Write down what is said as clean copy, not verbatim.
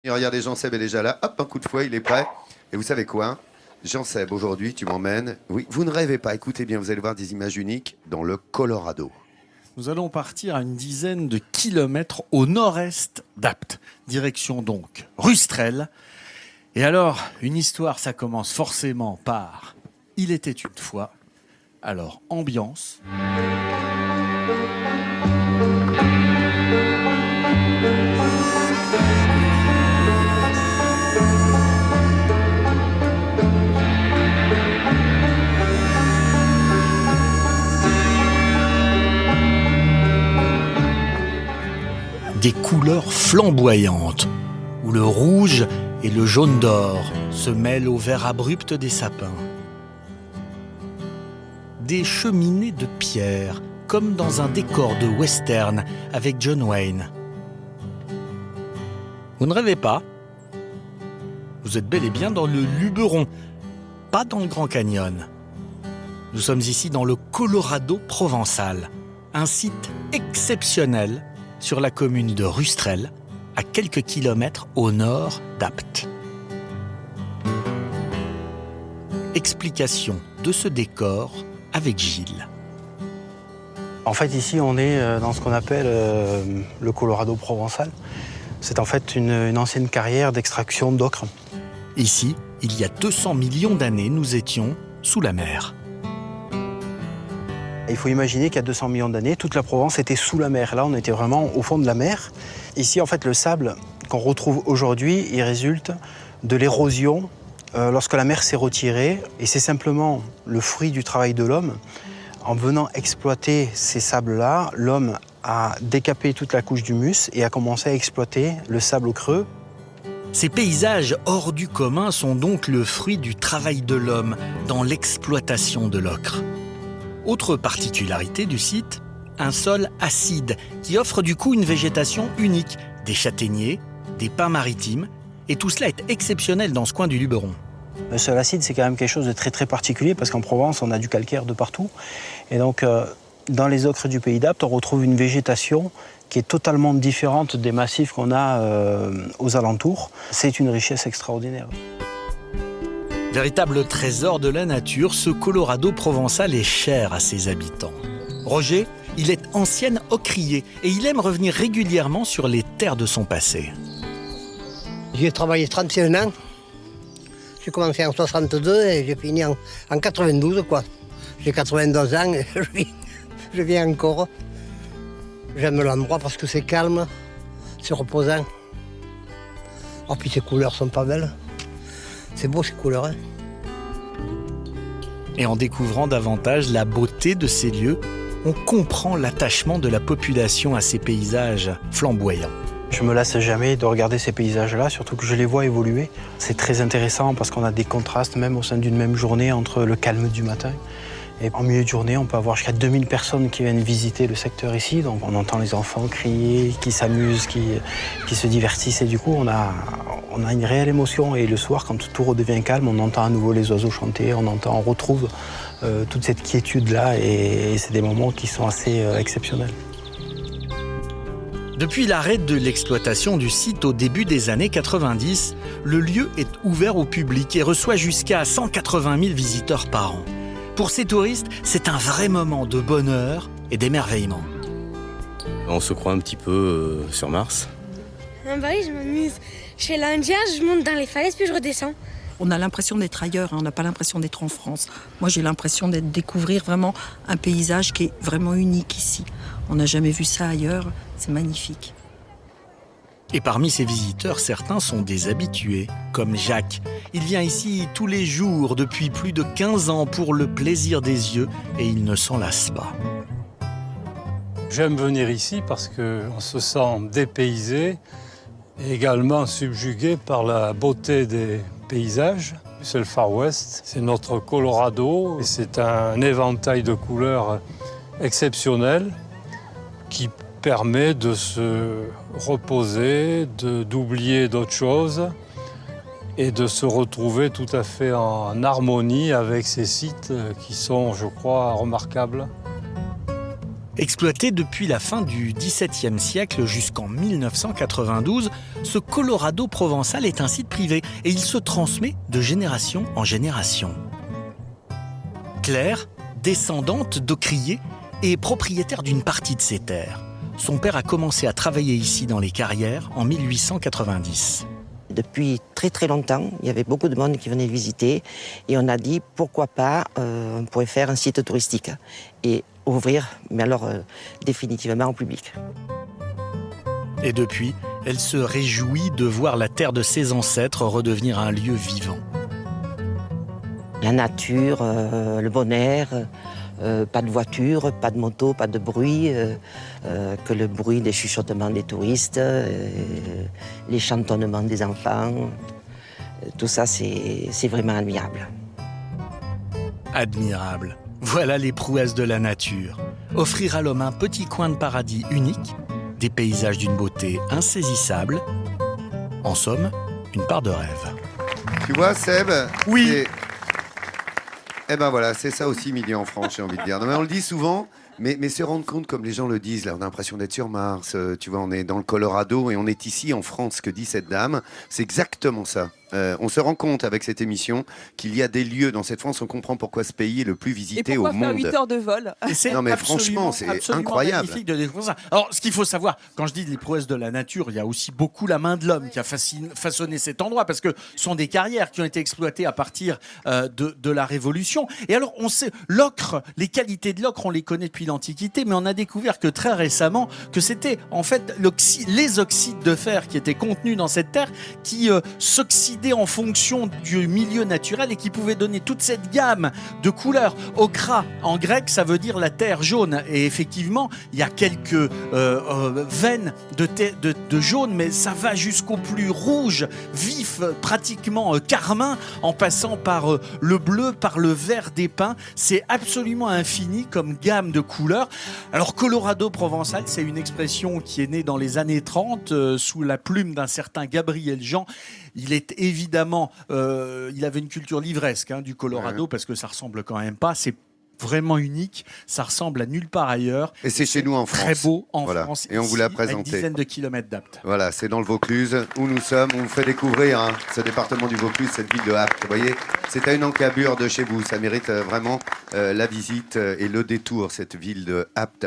Et regardez, Jean-Seb est déjà là. Hop, un coup de fouet, il est prêt. Et vous savez quoi? Jean-Seb, aujourd'hui, tu m'emmènes. Oui, vous ne rêvez pas. Écoutez bien, vous allez voir des images uniques dans le Colorado. Nous allons partir à une dizaine de kilomètres au nord-est d'Apt. Direction donc Rustrel. Et alors, une histoire, ça commence forcément par « Il était une fois ». Alors, ambiance. Des couleurs flamboyantes, où le rouge et le jaune d'or se mêlent au vert abrupt des sapins. Des cheminées de pierre, comme dans un décor de western avec John Wayne. Vous ne rêvez pas? Vous êtes bel et bien dans le Luberon, pas dans le Grand Canyon. Nous sommes ici dans le Colorado provençal, un site exceptionnel sur la commune de Rustrel, à quelques kilomètres au nord d'Apt. Explication de ce décor avec Gilles. En fait, ici, on est dans ce qu'on appelle le Colorado provençal. C'est en fait une ancienne carrière d'extraction d'ocre. Ici, il y a 200 millions d'années, nous étions sous la mer. Il faut imaginer qu'il y a 200 millions d'années, toute la Provence était sous la mer. Là, on était vraiment au fond de la mer. Ici, en fait, le sable qu'on retrouve aujourd'hui, il résulte de l'érosion lorsque la mer s'est retirée. Et c'est simplement le fruit du travail de l'homme. En venant exploiter ces sables-là, l'homme a décapé toute la couche d'humus et a commencé à exploiter le sable au creux. Ces paysages hors du commun sont donc le fruit du travail de l'homme dans l'exploitation de l'ocre. Autre particularité du site, un sol acide qui offre du coup une végétation unique, des châtaigniers, des pins maritimes, et tout cela est exceptionnel dans ce coin du Luberon. Le sol acide, c'est quand même quelque chose de très très particulier parce qu'en Provence, on a du calcaire de partout. Et donc, dans les ocres du pays d'Apt, on retrouve une végétation qui est totalement différente des massifs qu'on a aux alentours. C'est une richesse extraordinaire. Véritable trésor de la nature, ce Colorado provençal est cher à ses habitants. Roger, il est ancien ocrier et il aime revenir régulièrement sur les terres de son passé. J'ai travaillé 31 ans. J'ai commencé en 62 et j'ai fini en 92, quoi. J'ai 92 ans et je viens encore. J'aime l'endroit parce que c'est calme, c'est reposant. Oh, puis ces couleurs sont pas belles. C'est beau ces couleurs, hein. Et en découvrant davantage la beauté de ces lieux, on comprend l'attachement de la population à ces paysages flamboyants. Je me lasse jamais de regarder ces paysages-là, surtout que je les vois évoluer. C'est très intéressant parce qu'on a des contrastes même au sein d'une même journée entre le calme du matin. Et en milieu de journée, on peut avoir jusqu'à 2000 personnes qui viennent visiter le secteur ici. Donc on entend les enfants crier, qui s'amusent, qui se divertissent. Et du coup, on a une réelle émotion. Et le soir, quand tout redevient calme, on entend à nouveau les oiseaux chanter, on retrouve toute cette quiétude-là. Et c'est des moments qui sont assez exceptionnels. Depuis l'arrêt de l'exploitation du site au début des années 90, le lieu est ouvert au public et reçoit jusqu'à 180 000 visiteurs par an. Pour ces touristes, c'est un vrai moment de bonheur et d'émerveillement. On se croit un petit peu sur Mars. Ah bah oui, je m'amuse. Je fais l'Indien, je monte dans les falaises puis je redescends. On a l'impression d'être ailleurs, hein, on n'a pas l'impression d'être en France. Moi, j'ai l'impression de découvrir vraiment un paysage qui est vraiment unique ici. On n'a jamais vu ça ailleurs, c'est magnifique. Et parmi ces visiteurs, certains sont des habitués, comme Jacques. Il vient ici tous les jours depuis plus de 15 ans pour le plaisir des yeux et il ne s'en lasse pas. J'aime venir ici parce qu'on se sent dépaysé et également subjugué par la beauté des paysages. C'est le Far West, c'est notre Colorado et c'est un éventail de couleurs exceptionnel qui permet de se reposer, d'oublier d'autres choses et de se retrouver tout à fait en harmonie avec ces sites qui sont, je crois, remarquables. Exploité depuis la fin du XVIIe siècle jusqu'en 1992, ce Colorado provençal est un site privé et il se transmet de génération en génération. Claire, descendante d'Aucrier, est propriétaire d'une partie de ses terres. Son père a commencé à travailler ici dans les carrières en 1890. Depuis très très longtemps, il y avait beaucoup de monde qui venait visiter et on a dit pourquoi pas on pourrait faire un site touristique et ouvrir, mais alors définitivement au public. Et depuis, elle se réjouit de voir la terre de ses ancêtres redevenir un lieu vivant. La nature, le bon air, pas de voiture, pas de moto, pas de bruit, que le bruit des chuchotements des touristes, les chantonnements des enfants. Tout ça, c'est vraiment admirable. Admirable. Voilà les prouesses de la nature. Offrir à l'homme un petit coin de paradis unique, des paysages d'une beauté insaisissable. En somme, une part de rêve. Tu vois, Seb? Oui. Eh ben voilà, c'est ça aussi, Midi en France, j'ai envie de dire. Non, mais on le dit souvent, mais se rendre compte, comme les gens le disent, là, on a l'impression d'être sur Mars. Tu vois, on est dans le Colorado et on est ici en France, ce que dit cette dame. C'est exactement ça. On se rend compte avec cette émission qu'il y a des lieux dans cette France, on comprend pourquoi ce pays est le plus visité au monde. Et pourquoi faire 8 heures de vol? Non mais franchement, c'est incroyable. Magnifique de découvrir ça. Alors, ce qu'il faut savoir, quand je dis les prouesses de la nature, il y a aussi beaucoup la main de l'homme qui a façonné cet endroit, parce que ce sont des carrières qui ont été exploitées à partir de la Révolution. Et alors, on sait, l'ocre, les qualités de l'ocre, on les connaît depuis l'Antiquité, mais on a découvert que très récemment, que c'était en fait les oxydes de fer qui étaient contenus dans cette terre qui s'oxydaient en fonction du milieu naturel et qui pouvait donner toute cette gamme de couleurs. Ochra, en grec, ça veut dire la terre jaune. Et effectivement, il y a quelques veines de jaune, mais ça va jusqu'au plus rouge, vif, pratiquement carmin, en passant par le bleu, par le vert des pins. C'est absolument infini comme gamme de couleurs. Alors, Colorado provençal, c'est une expression qui est née dans les années 30 sous la plume d'un certain Gabriel Jean. Il est évidemment, il avait une culture livresque du Colorado, parce que ça ressemble quand même pas. C'est vraiment unique, ça ressemble à nulle part ailleurs. Et c'est chez nous en France. Très beau en France. Et on vous l'a présenté. À une dizaine de kilomètres d'Apt. Voilà, c'est dans le Vaucluse où nous sommes. On vous fait découvrir ce département du Vaucluse, cette ville de Apt. Vous voyez, c'est à une encabure de chez vous. Ça mérite vraiment la visite et le détour, cette ville de Apt.